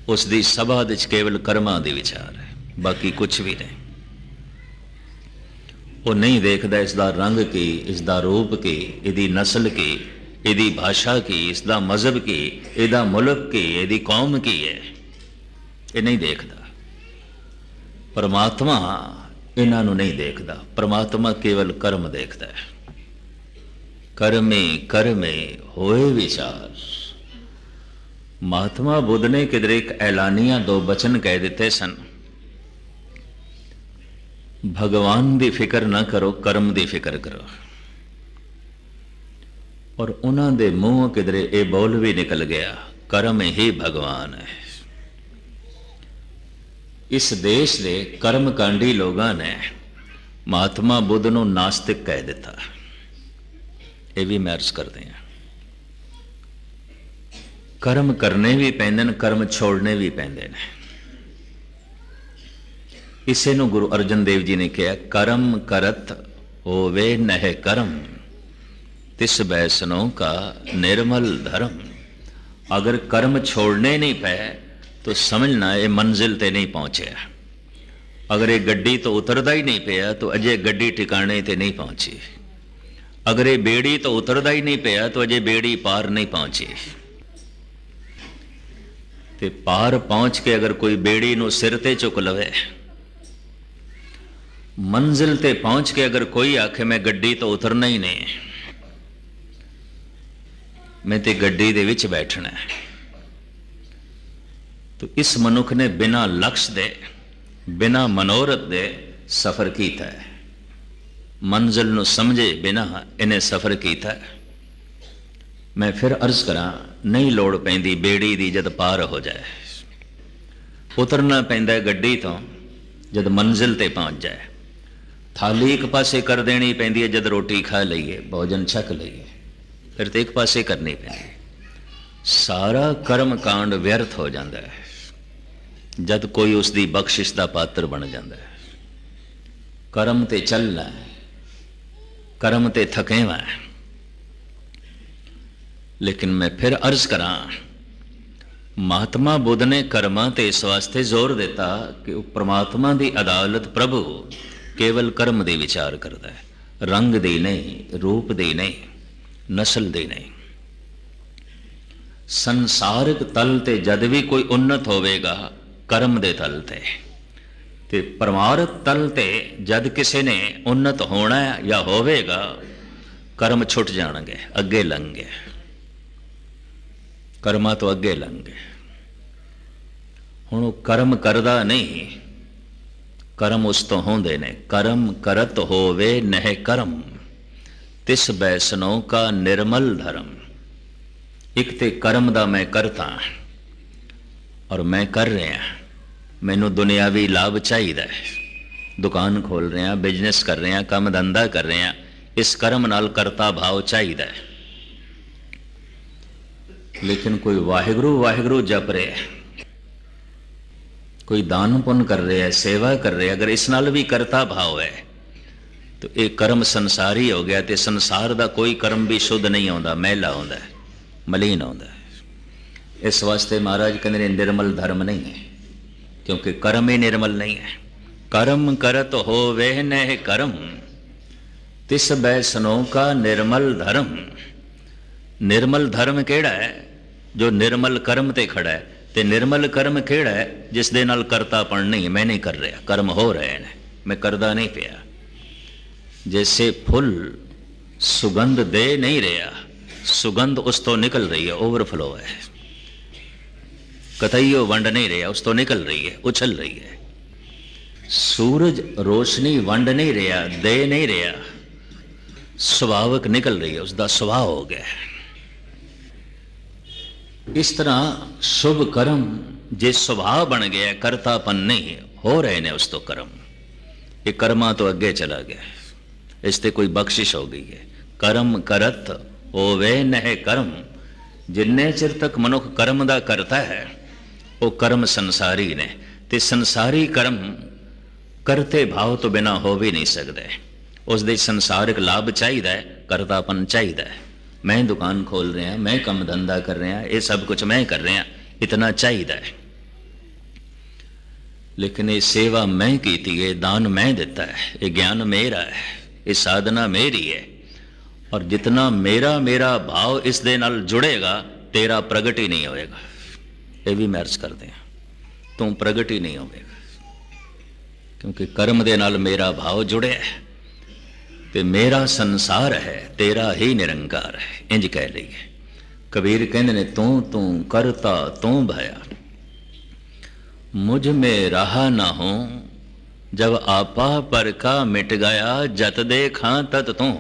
उसकी सभा दे केवल कर्मां दे विचार है, बाकी कुछ भी नहीं। वो नहीं देखता इसका रंग की, इसका रूप की, इसकी नस्ल की, इसकी भाषा की, इसका मजहब की, इसका मुल्क की, इसकी कौम की है, ये नहीं देखता। परमात्मा इन्हों नहीं देखता। परमात्मा केवल कर्म देखता है। कर्मे कर्मे होए विचार। महात्मा बुद्ध ने किधर एक ऐलानिया दो वचन कह दिते सन, भगवान की फिक्र ना करो, कर्म की फिक्र करो। और उन्होंने मुंह किधरे ये बोल भी निकल गया, कर्म ही भगवान है। इस देश के कर्मकांडी लोगों ने महात्मा बुद्ध को नास्तिक कह दिता। ये भी मैं अर्ज करते हैं, कर्म करने भी पैंदे, कर्म छोड़ने भी पैंदे ने। इसे नु गुरु अर्जन देव जी ने कहा, कर्म करत होवे नह कर्म, तिस बैसनों का निर्मल धर्म। अगर कर्म छोड़ने नहीं पे तो समझना ये मंजिल ते नहीं पहुंचे। अगर ये गड्डी तो उतरदा ही नहीं पिया तो अजय गड्डी ठिकाने ते नहीं पहुंची। अगर ये बेड़ी तो उतरदा ही नहीं पिया तो अजय बेड़ी पार नहीं पहुंची। ते पार पहुंच के अगर कोई बेड़ी नू सिर ते चुक लवे, मंजिल ते पहुंच के अगर कोई आखे मैं गड्डी तो उतरना ही नहीं, मैं ते गड्डी दे विच बैठना है, तो इस मनुख ने बिना लक्ष्य दे, बिना मनोरथ दे सफर किया है। मंजिल नू समझे बिना इन्हें सफर किया है। मैं फिर अर्ज करा, नहीं लोड़ पैंदी बेड़ी दी जद पार हो जाए, उतरना पैंदा गड्डी तो जद मंजिल ते पहुंच जाए। थाली एक पासे कर देनी पैंदी है जद रोटी खा लईए, भोजन छक लईए, फिर तो एक पासे करनी पैंदी। सारा कर्म कांड व्यर्थ हो जाता है जद कोई उसकी बख्शिश का पात्र बन जाता है। कर्म ते चलना है, कर्म ते थकेवा है। लेकिन मैं फिर अर्ज करा, महात्मा बुद्ध ने कर्मा ते इस वास्ते जोर देता कि परमात्मा की अदालत प्रभु केवल कर्म दे विचार करता है, रंग दे नहीं, रूप दे नहीं, नस्ल दे नहीं। संसारिक तल ते जद भी कोई उन्नत होवेगा कर्म दे तल ते परमार्थ तल ते जद किसी ने उन्नत होना या होवेगा कर्म छुट जाणगे, अगे लंघे, कर्मा तो अगे लंघे। हुण कर्म करदा नहीं, कर्म उस तो होंदे ने। कर्म करत होवे नह कर्म, तिस बैसनों का निर्मल धर्म। एक ते कर्म दा मैं करता और मैं कर रहा, मैनू दुनियावी लाभ चाहिए, दुकान खोल रहे हैं, बिजनेस कर रहे हैं, काम धंधा कर रहे हैं, इस कर्म नाल करता भाव चाहिए। लेकिन कोई वाहिगुरु वाहिगुरु जप रहे है, कोई दान पुण्य कर रहे हैं, सेवा कर रहे हैं, अगर इस नाल भी करता भाव है तो एक कर्म संसारी हो गया। तो संसार का कोई कर्म भी शुद्ध नहीं आता, मैला आता है, मलीन आता है। इस वास्ते महाराज कहते निर्मल धर्म नहीं है, क्योंकि कर्म ही निर्मल नहीं है। कर्म करत हो वह न कर्म, तिस बैसनों का निर्मल धर्म। निर्मल धर्म केड़ा है? जो निर्मल कर्म ते खड़ा है। ते निर्मल कर्म केड़ा है? जिस दे नाल करतापन नहीं, मैं नहीं कर रहा, कर्म हो रहे हैं, मैं करदा नहीं पिया। जैसे फुल सुगंध दे नहीं रहा, सुगंध उस तो निकल रही है, ओवरफ्लो है, कतईयो वंड नहीं रहा, उस तो निकल रही है, उछल रही है। सूरज रोशनी वंड नहीं रहा, दे नहीं रहा, स्वभावक निकल रही है, उसका स्वभाव हो गया। इस तरह शुभ कर्म जे स्वभाव बन गया, करतापन नहीं हो रहे ने उस तो कर्म, ये कर्मा तो अगे चला गया, इससे कोई बख्शिश हो गई है। कर्म करत होवे नह कर्म। जिन्ने चिर तक मनुख कर्म दा करता है वो कर्म संसारी ने, ते संसारी कर्म करते भाव तो बिना हो भी नहीं सकते। उस दे संसारिक लाभ चाहिए, करतापन चाहिए। मैं दुकान खोल रहा, मैं काम धंधा कर रहा, ये सब कुछ मैं कर रहा, इतना चाहिए। लेकिन ये सेवा मैं की है, दान मैं दिता है, ये ज्ञान मेरा है, ये साधना मेरी है। और जितना मेरा मेरा भाव इस दे नाल जुड़ेगा तेरा प्रगट ही नहीं होएगा। ये भी मैं अर्ज करते हैं, तू प्रगट ही नहीं होएगा, क्योंकि कर्म दे नाल मेरा भाव जुड़े है। ते मेरा संसार है, तेरा ही निरंकार है, इंज कह लीए। कबीर कहते ने तू तू करता तू भया, मुझ में रहा ना हो, जब आपा पर का मिट गया, जत देखा तत तू।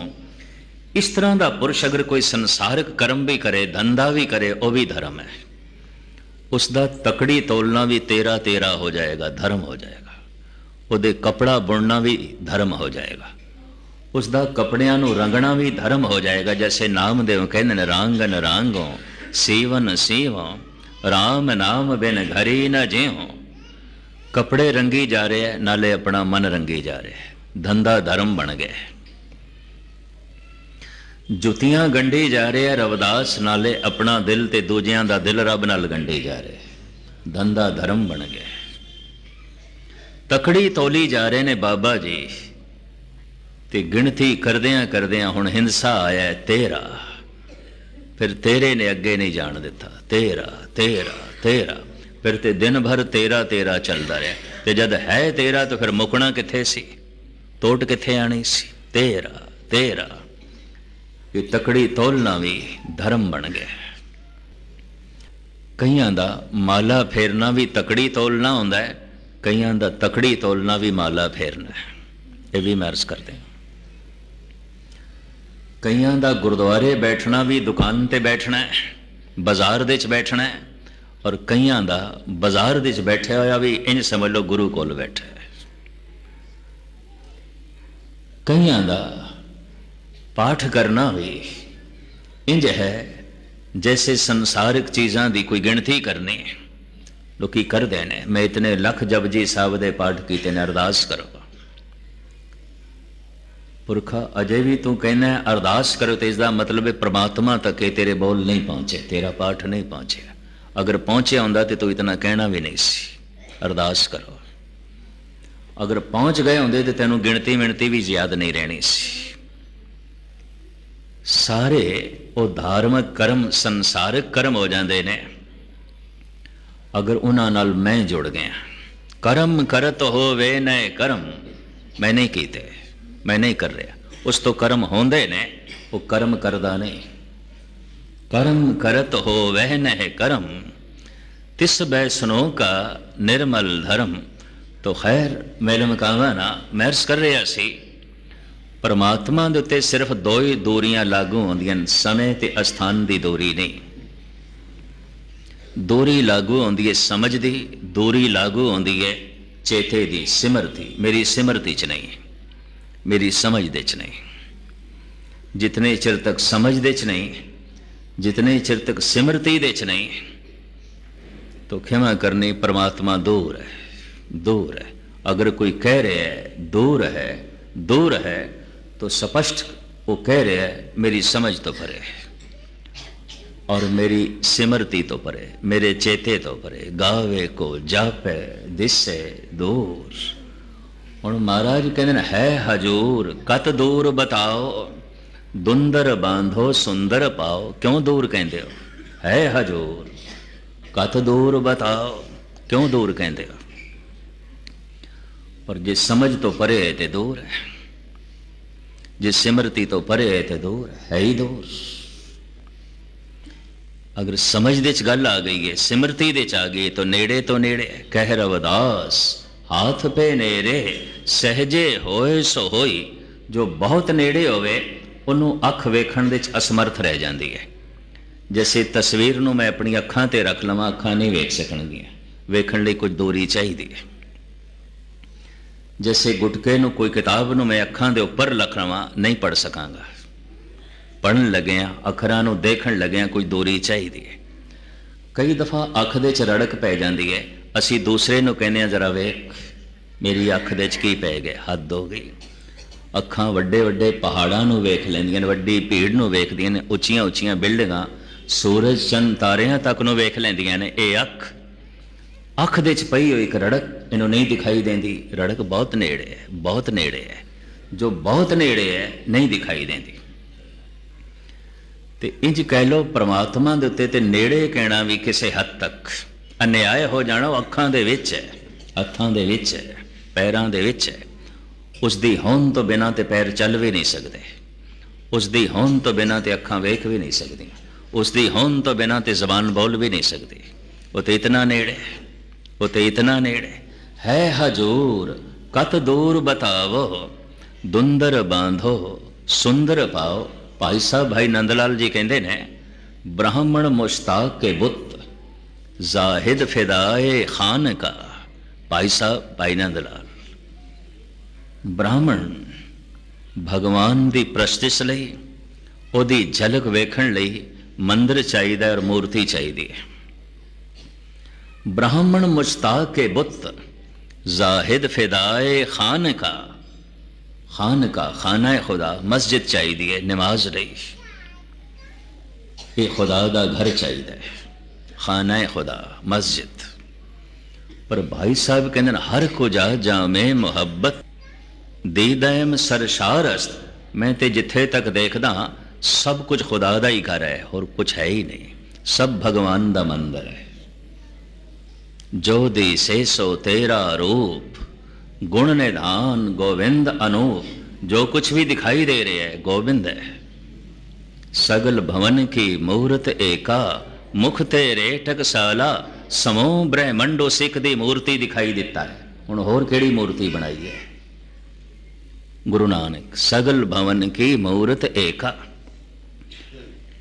इस तरह का पुरुष अगर कोई संसारिक कर्म भी करे, धंधा भी करे, वह भी धर्म है। उसका तकड़ी तोलना भी तेरा तेरा हो जाएगा, धर्म हो जाएगा। ਉਹਦੇ कपड़ा बुनना भी धर्म हो जाएगा, उसका कपड़ियां नूं रंगना भी धर्म हो जाएगा। जैसे नामदेव कहते हैं, रांगन रांगो सीवन सीवो, राम नाम बिन घरी न जेहो। कपड़े रंगी जा रहे हैं, नाले अपना मन रंगी जा रहे हैं, धंधा धर्म बन गया। जुतियां गंढी जा रहे हैं रविदास, नाले अपना दिल ते दूजियां दा दिल रब नाल गंढी जा रहे, धंधा धर्म बन गया। तकड़ी तोली जा रहे ने बाबा जी, ते गिणती करदियां करदियां हुण हिंसा आया तेरा, फिर तेरे ने अगे नहीं जान दिता, तेरा तेरा तेरा, फिर ते दिन भर तेरा तेरा चलता रहा। ते जद है तेरा तो फिर मुकना किथे सी, तोट किथे आनी सी, तेरा तेरा। ये तकड़ी तोलना भी धर्म बन गया। कईयां दा माला फेरना भी तकड़ी तोलना होंदा है, कईयां दा तकड़ी तोलना भी माला फेरना है। ये भी मैं अर्ज करते हैं। कईयां दा गुरुद्वारे बैठना भी दुकान ते बैठना है, बाजार दे च बैठना है, और कईयां दा बाजार दे च बैठा होया भी इंज समझ लो गुरु कोल बैठा है। कईयां दा पाठ करना भी इंज है जैसे संसारिक चीज़ां दी कोई गिणती करनी। लोग करते हैं, मैं इतने लख जपजी साहब दे पाठ कीते ने, अरदास करो। पुरखा अजय भी तू कहना है अरदास करो, तो इसका मतलब है परमात्मा तक तेरे बोल नहीं पहुंचे, तेरा पाठ नहीं पहुंचे। अगर पहुंचे होंदा तो तू इतना कहना भी नहीं सी, अरदास करो। अगर पहुंच गए होंदे तो तेनों गिणती मिणती भी याद नहीं रहनी सी। सारे वो धार्मिक कर्म संसारिक कर्म हो जाते ने अगर उन्हां नाल मैं जुड़ गया। कर्म करत होवे नए कर्म, मैं नहीं कीते, मैं नहीं कर रहा, उस तो कर्म होंदे ने, वो कर्म करदा नहीं। कर्म करत हो वह नए कर्म, तिस बैसनो का निर्मल धर्म। तो खैर मेरे मकावा ना महर्स कर रहा सी, परमात्मा दे उत्ते सिर्फ दो ही दूरियां लागू होंदियां, समय ते अस्थान की दूरी नहीं। दूरी लागू होंदी है समझ दी, दूरी लागू होंदी है चेते दी, सिमरती। मेरी सिमरती च नहीं, मेरी समझ दे च नहीं। जितने चिर तक समझ दे च नहीं, जितने चिर तक सिमरती दे च नहीं, तो क्षमा करनी परमात्मा दूर है, दूर है। अगर कोई कह रहा है दूर है, दूर है, तो स्पष्ट वो कह रहे हैं मेरी समझ तो परे और मेरी सिमरती तो परे, मेरे चेते तो परे। गावे को जापे दिसे दूर। हुण महाराज कहते है हजूर कत दूर बताओ, दुंदर बांधो सुंदर पाओ। क्यों दूर कहते हो? है हजूर कत दूर बताओ, क्यों दूर कहते हो? पर जे समझ तो परे है तो दूर है, जे सिमरती तो परे है तो दूर है ही दूर। अगर समझ दे च गल आ गई है, सिमरती दे च आ गई तो नेड़े तो नेड़े। कह रविदास हाथ पे नेड़े, सहजे होए सो होई। जो बहुत नेड़े होवे उन्हों अख वेखण दे च असमर्थ रह जाती है। जैसे तस्वीर नूं मैं अपनी अखां ते रख लवां, अखां नहीं वेख सकणगियां, वेखण लई कुछ दूरी चाहिए है। जैसे गुटके नूं कोई किताब नूं मैं अखां दे उपर रख लवां, नहीं पढ़ सकांगा। पढ़न लग्या अखरां नूं देखण लग्या कोई दूरी चाहिए है। कई दफ़ा अख दे च रड़क पै जाती है, असी दूसरे नूं कहने जरा वेख मेरी अख दे च की पै गए, हद हो गई। अखां वड्डे वड्डे पहाड़ां नूं वेख लैंदियां, वड्डी भीड़ नूं वेखदियां ने, उच्चियां उच्चियां बिल्डिंगां, सूरज चंद तारियां तक नूं वेख लैंदियां ने। ये अख, अख दे च पई होई एक रड़क इन्हों नहीं दिखाई देंदी, रड़क बहुत नेड़े है, बहुत नेड़े है, जो बहुत नेड़े है नहीं दिखाई देंदी। ते इंज कह लो परमात्मा दे उत्ते ते नेड़े कहना भी किसी हद तक अन्याय हो जाना। अखां दे विच है, हत्थां दे विच है, पैरां दे विच है। उसदी होंद तो बिना ते पैर चल भी नहीं सकते, उसदी होंद तो बिना ते अखां वेख भी नहीं सकती, उसदी होंद तो बिना ते जबान बोल भी नहीं सकती। वो तो इतना नेड़े, वो तो इतना नेड़े है। हजूर कत दूर बतावो, दुंदर बांधो सुंदर पाओ। भाई साहब भाई नंदलाल जी कहते ने, ब्राह्मण मुश्ताक के बुत जाहिद फिदाए खान का। भाई साहब भाई नंदलाल, ब्राह्मण भगवान दी प्रस्तिश लई, ओदी झलक वेखण लई मंदिर चाहिए और मूर्ति चाहिए। ब्राह्मण मुश्ताक के बुत जाहिद फिदाए खान का। खान का खाना खुदा मस्जिद चाहिए, नमाज रही, ये खुदा का घर चाहिए, खाना खुदा मस्जिद। पर भाई साहब कहते हर कुजा जामे मुहब्बत दीदैम सरशारस्त। मैं ते जिथे तक देखदा सब कुछ खुदा दा ही घर है और कुछ है ही नहीं, सब भगवान दा मंदिर है। जो दी से सो तेरा रूप, गुण निधान गोविंद अनूप। जो कुछ भी दिखाई दे रहे है गोविंद है। सगल भवन की मूर्त एका, मुख तेरे टकसाला। समूह ब्रह्मंडो सिख दी मूर्ति दिखाई दिता है, हुण होर केड़ी मूर्ति बनाई है? गुरु नानक सगल भवन की मूर्त एका।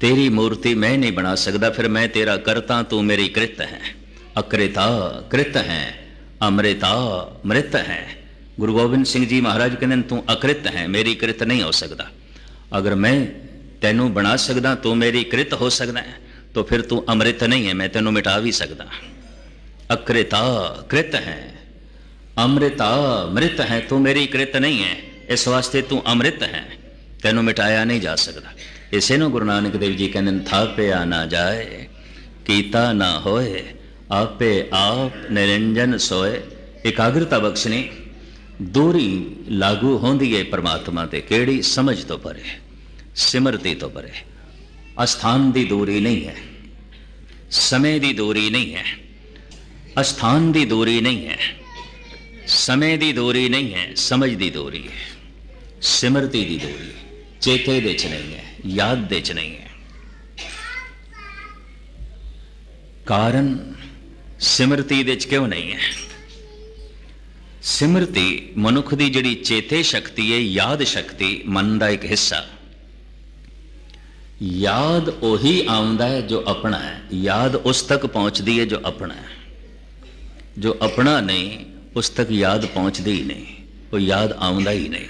तेरी मूर्ति मैं नहीं बना सकता, फिर मैं तेरा करता, तू मेरी कृत है। अकृता कृत है, अमृता मृत है। गुरु गोबिंद सिंह जी महाराज कहते तू अकृत है, मेरी कृत नहीं हो सकता। अगर मैं तेनू बना सकदा, तू मेरी कृत हो सकता है, तो फिर तू अमृत नहीं है, मैं तेनू मिटा भी सकदा। अकृता कृत है, अमृता मृत है, तू मेरी कृत नहीं है, इस वास्ते तू अमृत है, तेनू मिटाया नहीं जा सकता। इसे नु गुरु नानक देव जी कहते थापिया ना जाए, कीता ना होए, आपे आप निरंजन सोए। एकाग्रता बख्शनी, दूरी लागू होंदी है परमात्मा ते केड़ी समझ तो परे, सिमरती तो परे। अस्थान दी दूरी नहीं है, समय दी दूरी नहीं है, अस्थान दी दूरी नहीं है, समय दी दूरी नहीं है, समझ दी दूरी है, सिमरती दी दूरी, चेते दे च नहीं है, याद दे च नहीं है। कारण सिमरती दे च क्यों नहीं है? सिमरती मनुख दी जड़ी चेते शक्ति है, याद शक्ति, मन का एक हिस्सा। याद ओही आउंदा है जो अपना है, याद उस तक पहुंचती है जो अपना है। जो अपना नहीं उस तक याद पहुंचती ही नहीं, वो याद आउंदा ही नहीं।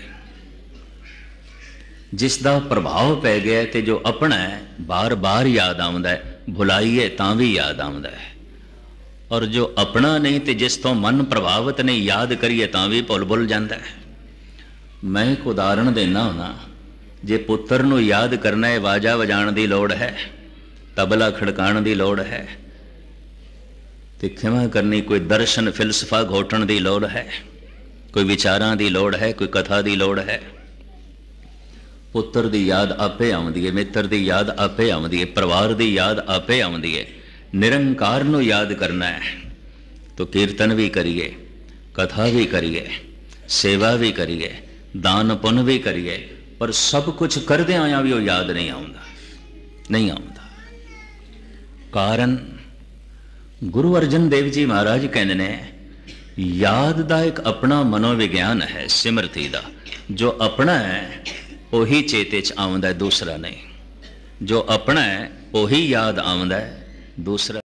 जिसका प्रभाव पै गया तो जो अपना है बार बार याद आउंदा है, भुलाइए तां भी याद आउंदा है। और जो अपना नहीं तो जिस तो मन प्रभावित नहीं, याद करिए तां भी भुल जाता है। मैं एक उदाहरण देना होना, जे पुत्र नूं याद करना है, वाजा वजाण की लौड़ है, तबला खड़काण की लौड़ है, तो खिमा करनी कोई दर्शन फिलसफा घोटण की लौड़ है, कोई विचारां की लौड़ है, कोई कथा की लौड़ है। पुत्र की याद आपे आउंदी है, मित्र की याद आपे आउंदी है, परिवार की याद आपे आउंदी है। निरंकार नूं याद करना है तो कीर्तन भी करिए, कथा भी करिए, सेवा भी करिए, दान पुण्य भी करिए, पर सब कुछ करदे आया भी वो याद नहीं आउंदा, नहीं आउंदा। कारण गुरु अर्जन देव जी महाराज कहने ने, याद का एक अपना मनोविज्ञान है, सिमरती का। जो अपना है वही चेते च आउंदा है, दूसरा नहीं। जो अपना है वही याद आउंदा है, दूसरा